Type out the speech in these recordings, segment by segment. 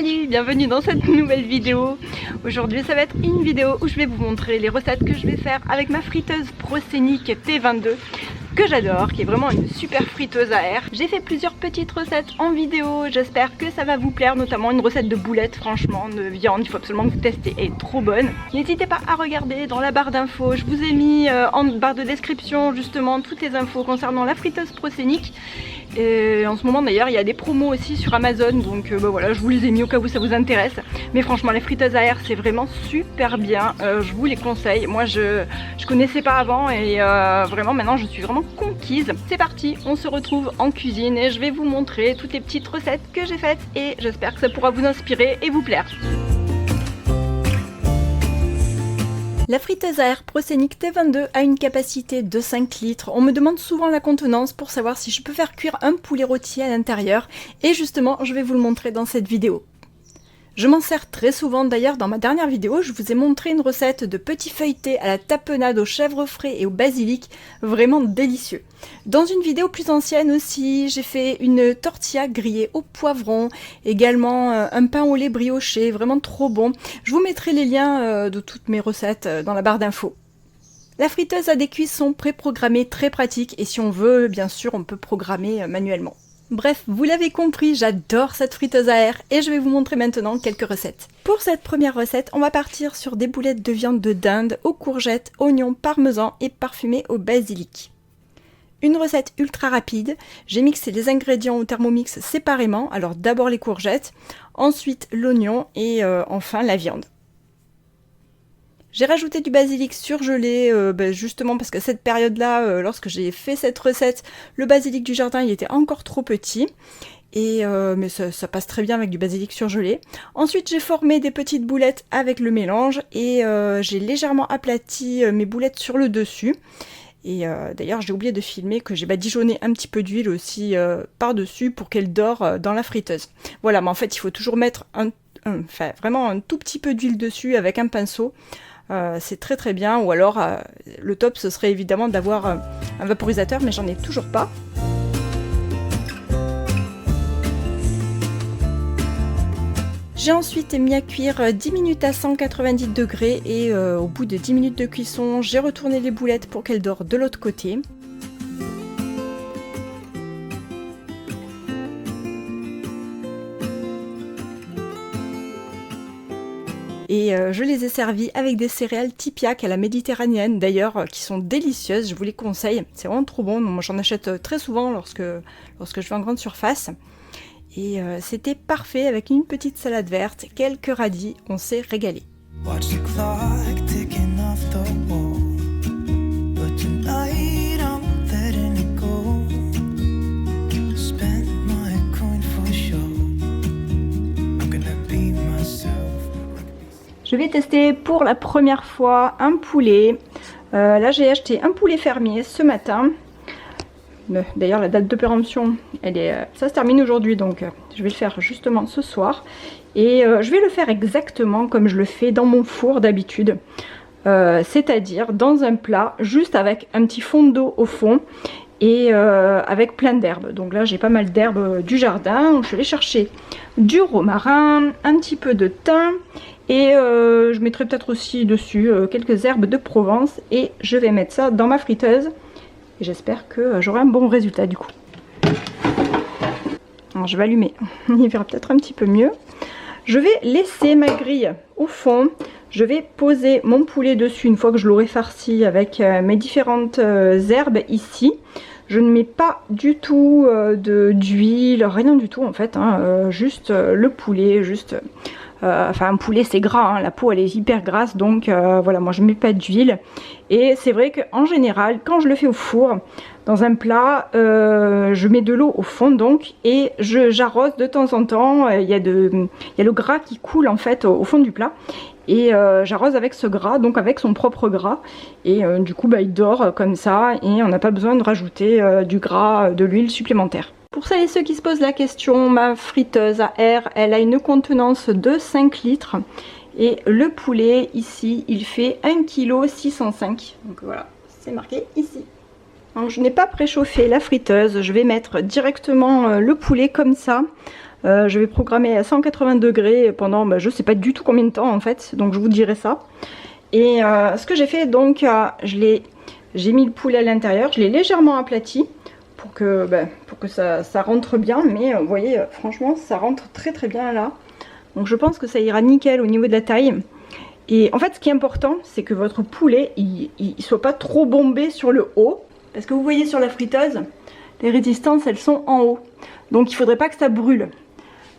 Salut, bienvenue dans cette nouvelle vidéo. Aujourd'hui ça va être une vidéo où je vais vous montrer les recettes que je vais faire avec ma friteuse Proscenic T22 que j'adore, qui est vraiment une super friteuse à air. J'ai fait plusieurs petites recettes en vidéo, j'espère que ça va vous plaire, notamment une recette de boulettes, franchement, de viande, il faut absolument que vous testez, elle est trop bonne. N'hésitez pas à regarder dans la barre d'infos, je vous ai mis en barre de description justement toutes les infos concernant la friteuse Proscenic. Et en ce moment d'ailleurs il y a des promos aussi sur Amazon, donc voilà, je vous les ai mis au cas où ça vous intéresse. Mais franchement les friteuses à air c'est vraiment super bien, je vous les conseille. Moi je connaissais pas avant et vraiment maintenant je suis vraiment conquise. C'est parti, on se retrouve en cuisine et je vais vous montrer toutes les petites recettes que j'ai faites et j'espère que ça pourra vous inspirer et vous plaire. La friteuse à air Proscenic T22 a une capacité de 5 litres. On me demande souvent la contenance pour savoir si je peux faire cuire un poulet rôti à l'intérieur et justement je vais vous le montrer dans cette vidéo. Je m'en sers très souvent, d'ailleurs dans ma dernière vidéo je vous ai montré une recette de petits feuilletés à la tapenade au chèvre frais et au basilic, vraiment délicieux. Dans une vidéo plus ancienne aussi, j'ai fait une tortilla grillée au poivron, également un pain au lait brioché, vraiment trop bon. Je vous mettrai les liens de toutes mes recettes dans la barre d'infos. La friteuse a des cuissons préprogrammées très pratiques et si on veut, bien sûr, on peut programmer manuellement. Bref, vous l'avez compris, j'adore cette friteuse à air et je vais vous montrer maintenant quelques recettes. Pour cette première recette, on va partir sur des boulettes de viande de dinde aux courgettes, oignons, parmesan et parfumées au basilic. Une recette ultra rapide, j'ai mixé les ingrédients au Thermomix séparément, alors d'abord les courgettes, ensuite l'oignon et enfin la viande. J'ai rajouté du basilic surgelé, justement parce que cette période-là, lorsque j'ai fait cette recette, le basilic du jardin il était encore trop petit. Mais ça passe très bien avec du basilic surgelé. Ensuite j'ai formé des petites boulettes avec le mélange et j'ai légèrement aplati mes boulettes sur le dessus. Et d'ailleurs j'ai oublié de filmer que j'ai badigeonné un petit peu d'huile aussi par-dessus pour qu'elle dore dans la friteuse. Voilà, mais en fait il faut toujours mettre vraiment un tout petit peu d'huile dessus avec un pinceau. C'est très très bien, ou alors le top ce serait évidemment d'avoir un vaporisateur, mais j'en ai toujours pas. J'ai ensuite mis à cuire 10 minutes à 190 degrés et au bout de 10 minutes de cuisson, j'ai retourné les boulettes pour qu'elles dorent de l'autre côté. Et je les ai servis avec des céréales Tipiak à la méditerranéenne d'ailleurs, qui sont délicieuses, je vous les conseille, c'est vraiment trop bon. Moi j'en achète très souvent lorsque je vais en grande surface. Et c'était parfait avec une petite salade verte, quelques radis, on s'est régalé. Je vais tester pour la première fois un poulet. Là j'ai acheté un poulet fermier ce matin. D'ailleurs la date de péremption, ça se termine aujourd'hui, donc je vais le faire justement ce soir. Et je vais le faire exactement comme je le fais dans mon four d'habitude. C'est-à-dire dans un plat, juste avec un petit fond d'eau au fond. Et avec plein d'herbes. Donc là j'ai pas mal d'herbes du jardin. Je vais aller chercher du romarin, un petit peu de thym. Et je mettrai peut-être aussi dessus quelques herbes de Provence. Et je vais mettre ça dans ma friteuse. Et j'espère que j'aurai un bon résultat du coup. Alors je vais allumer. Il verra peut-être un petit peu mieux. Je vais laisser ma grille au fond. Je vais poser mon poulet dessus une fois que je l'aurai farci avec mes différentes herbes ici. Je ne mets pas du tout d'huile, rien du tout en fait, hein, juste le poulet, enfin un poulet c'est gras, hein, la peau elle est hyper grasse, donc voilà, moi je ne mets pas d'huile. Et c'est vrai qu'en général quand je le fais au four, dans un plat, je mets de l'eau au fond donc, et j'arrose de temps en temps, il y a le gras qui coule en fait au fond du plat. Et j'arrose avec ce gras, donc avec son propre gras, et du coup il dort comme ça et on n'a pas besoin de rajouter du gras, de l'huile supplémentaire. Pour celles et ceux qui se posent la question, ma friteuse à air, elle a une contenance de 5 litres et le poulet ici il fait 1,605 kg, donc voilà, c'est marqué ici. Donc, je n'ai pas préchauffé la friteuse, je vais mettre directement le poulet comme ça. Je vais programmer à 180 degrés pendant je ne sais pas du tout combien de temps en fait, donc je vous dirai ça. Et ce que j'ai fait donc, j'ai mis le poulet à l'intérieur, je l'ai légèrement aplati pour que ça rentre bien, mais vous voyez franchement ça rentre très très bien là. Donc je pense que ça ira nickel au niveau de la taille. Et en fait ce qui est important c'est que votre poulet il soit pas trop bombé sur le haut. Parce que vous voyez sur la friteuse, les résistances elles sont en haut. Donc il ne faudrait pas que ça brûle.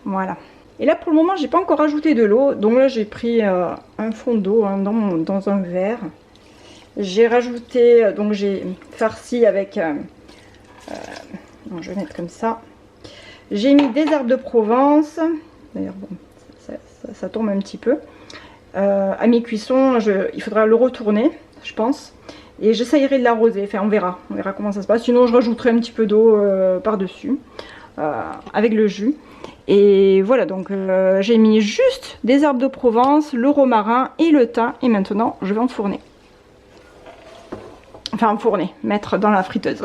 Voilà. Et là pour le moment j'ai pas encore ajouté de l'eau. Donc là j'ai pris un fond d'eau dans un verre. J'ai rajouté, donc j'ai farci avec... non, je vais mettre comme ça. J'ai mis des herbes de Provence. D'ailleurs bon, ça tombe un petit peu. À mi-cuisson, il faudra le retourner, je pense. Et j'essayerai de l'arroser, enfin on verra comment ça se passe. Sinon je rajouterai un petit peu d'eau par-dessus avec le jus. Et voilà, donc j'ai mis juste des herbes de Provence, le romarin et le thym. Et maintenant je vais enfourner. Enfin enfourner, mettre dans la friteuse.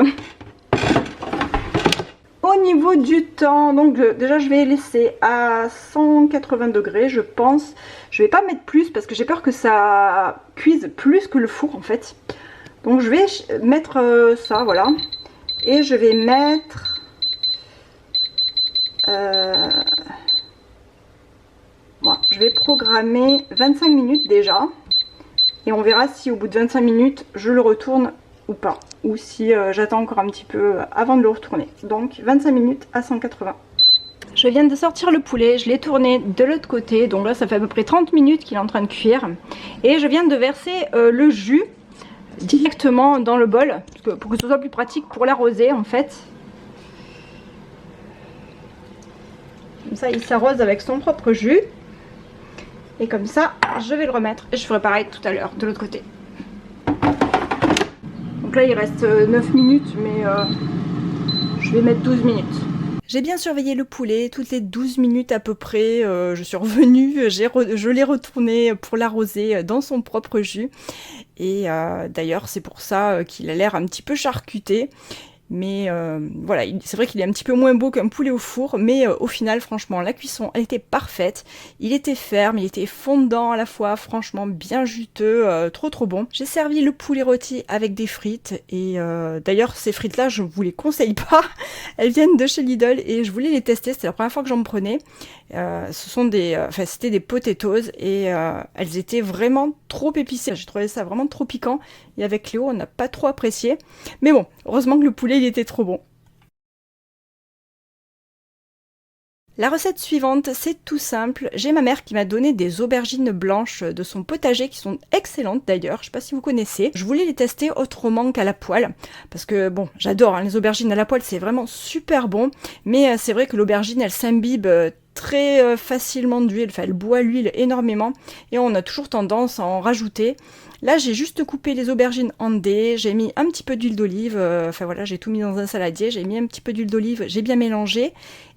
Au niveau du temps, donc déjà je vais laisser à 180 degrés je pense. Je vais pas mettre plus parce que j'ai peur que ça cuise plus que le four en fait. Donc je vais mettre ça, voilà. Et je vais mettre... Bon, je vais programmer 25 minutes déjà. Et on verra si au bout de 25 minutes, je le retourne ou pas. Ou si j'attends encore un petit peu avant de le retourner. Donc 25 minutes à 180. Je viens de sortir le poulet, je l'ai tourné de l'autre côté. Donc là, ça fait à peu près 30 minutes qu'il est en train de cuire. Et je viens de verser le jus directement dans le bol pour que ce soit plus pratique pour l'arroser en fait. Comme ça il s'arrose avec son propre jus. Et comme ça je vais le remettre et je ferai pareil tout à l'heure de l'autre côté. Donc là il reste 9 minutes mais je vais mettre 12 minutes. J'ai bien surveillé le poulet, toutes les 12 minutes à peu près, je suis revenue, je l'ai retourné pour l'arroser dans son propre jus. Et d'ailleurs c'est pour ça qu'il a l'air un petit peu charcuté. Mais voilà, c'est vrai qu'il est un petit peu moins beau qu'un poulet au four, mais au final, franchement, la cuisson, elle était parfaite. Il était ferme, il était fondant à la fois, franchement, bien juteux, trop bon. J'ai servi le poulet rôti avec des frites, et d'ailleurs, ces frites-là, je vous les conseille pas. Elles viennent de chez Lidl, et je voulais les tester, c'était la première fois que j'en prenais. C'était des potatoes, et elles étaient vraiment trop épicées. J'ai trouvé ça vraiment trop piquant, et avec Léo, on n'a pas trop apprécié. Mais bon, heureusement que le poulet, il était trop bon. La recette suivante, c'est tout simple. J'ai ma mère qui m'a donné des aubergines blanches de son potager qui sont excellentes d'ailleurs. Je sais pas si vous connaissez. Je voulais les tester autrement qu'à la poêle parce que bon, j'adore les aubergines à la poêle, c'est vraiment super bon. Mais c'est vrai que l'aubergine, elle s'imbibe très facilement d'huile. Enfin, elle boit l'huile énormément et on a toujours tendance à en rajouter. Là, j'ai juste coupé les aubergines en dés, j'ai mis un petit peu d'huile d'olive, enfin voilà, j'ai tout mis dans un saladier, j'ai mis un petit peu d'huile d'olive, j'ai bien mélangé,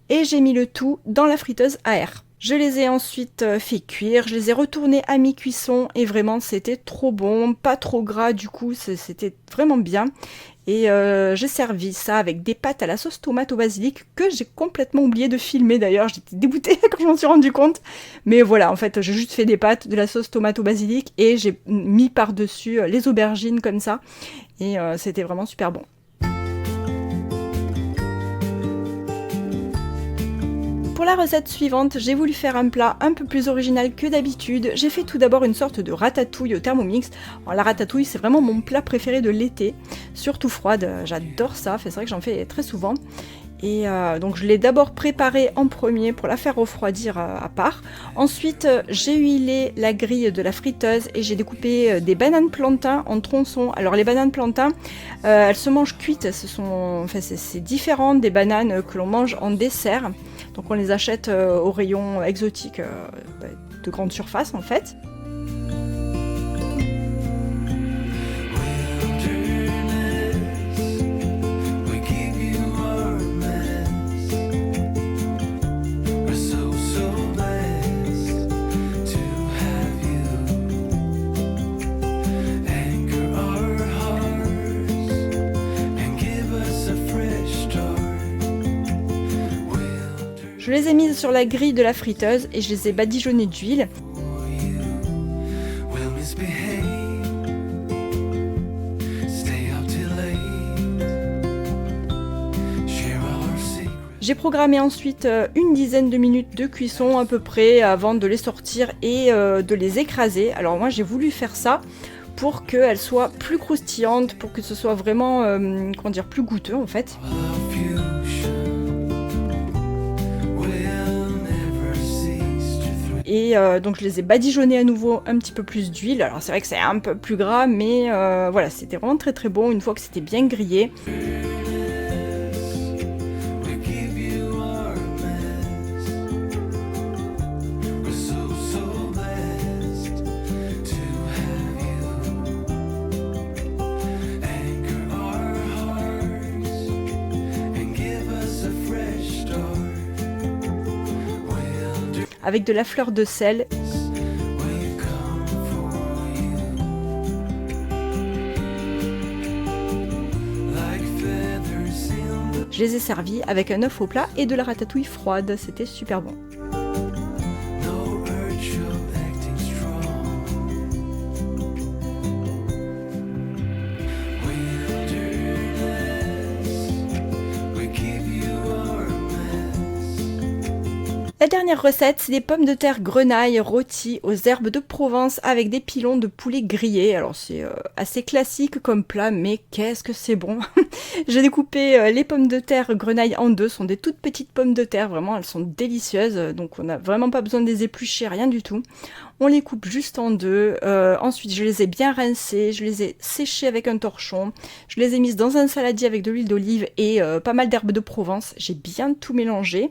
et j'ai mis le tout dans la friteuse à air. Je les ai ensuite fait cuire, je les ai retournés à mi-cuisson, et vraiment c'était trop bon, pas trop gras du coup, c'était vraiment bien. Et j'ai servi ça avec des pâtes à la sauce tomate au basilic que j'ai complètement oublié de filmer d'ailleurs, j'étais dégoûtée quand je m'en suis rendu compte. Mais voilà, en fait j'ai juste fait des pâtes, de la sauce tomate au basilic et j'ai mis par-dessus les aubergines comme ça. Et c'était vraiment super bon. Pour la recette suivante, j'ai voulu faire un plat un peu plus original que d'habitude. J'ai fait tout d'abord une sorte de ratatouille au Thermomix. Alors, la ratatouille, c'est vraiment mon plat préféré de l'été, surtout froide, j'adore ça, c'est vrai que j'en fais très souvent. Et donc je l'ai d'abord préparée en premier pour la faire refroidir à part. Ensuite, j'ai huilé la grille de la friteuse et j'ai découpé des bananes plantains en tronçons. Alors les bananes plantains, elles se mangent cuites. C'est différent des bananes que l'on mange en dessert. Donc on les achète au rayon exotique de grande surface en fait. les ai mises sur la grille de la friteuse et je les ai badigeonnées d'huile. J'ai programmé ensuite une dizaine de minutes de cuisson à peu près avant de les sortir et de les écraser. Alors moi j'ai voulu faire ça pour qu'elles soient plus croustillantes, pour que ce soit vraiment comment dire, plus goûteux en fait. Et donc je les ai badigeonnés à nouveau un petit peu plus d'huile. Alors c'est vrai que c'est un peu plus gras, mais voilà, c'était vraiment très très bon une fois que c'était bien grillé. Avec de la fleur de sel. Je les ai servis avec un œuf au plat et de la ratatouille froide, c'était super bon. La dernière recette, c'est des pommes de terre grenaille rôties aux herbes de Provence avec des pilons de poulet grillés. Alors c'est assez classique comme plat, mais qu'est-ce que c'est bon. J'ai découpé les pommes de terre grenaille en deux, ce sont des toutes petites pommes de terre, vraiment elles sont délicieuses, donc on n'a vraiment pas besoin de les éplucher, rien du tout. On les coupe juste en deux, ensuite je les ai bien rincées, je les ai séchées avec un torchon, je les ai mises dans un saladier avec de l'huile d'olive et pas mal d'herbes de Provence, j'ai bien tout mélangé.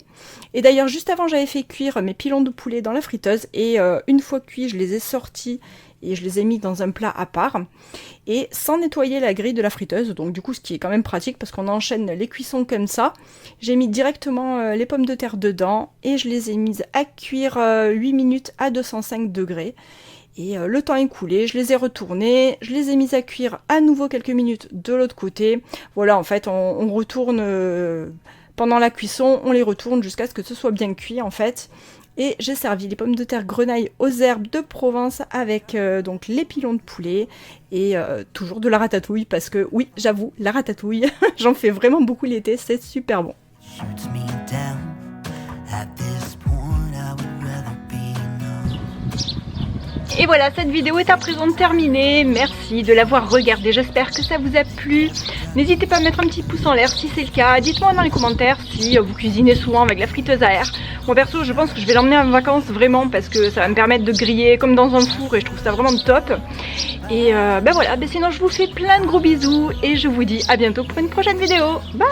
Et d'ailleurs juste avant j'avais fait cuire mes pilons de poulet dans la friteuse et une fois cuits je les ai sortis et je les ai mis dans un plat à part et sans nettoyer la grille de la friteuse, donc du coup ce qui est quand même pratique parce qu'on enchaîne les cuissons comme ça. J'ai mis directement les pommes de terre dedans et je les ai mises à cuire 8 minutes à 205 degrés. Et le temps écoulé, je les ai retournées, je les ai mises à cuire à nouveau quelques minutes de l'autre côté. Voilà, en fait on retourne pendant la cuisson, on les retourne jusqu'à ce que ce soit bien cuit en fait. Et j'ai servi les pommes de terre grenaille aux herbes de Provence avec donc les pilons de poulet et toujours de la ratatouille parce que oui, j'avoue, la ratatouille, j'en fais vraiment beaucoup l'été, c'est super bon. Et voilà, cette vidéo est à présent terminée. Merci de l'avoir regardée. J'espère que ça vous a plu. N'hésitez pas à mettre un petit pouce en l'air si c'est le cas. Dites-moi dans les commentaires si vous cuisinez souvent avec la friteuse à air. Moi perso, je pense que je vais l'emmener en vacances vraiment parce que ça va me permettre de griller comme dans un four et je trouve ça vraiment top. Et ben voilà, sinon je vous fais plein de gros bisous et je vous dis à bientôt pour une prochaine vidéo. Bye!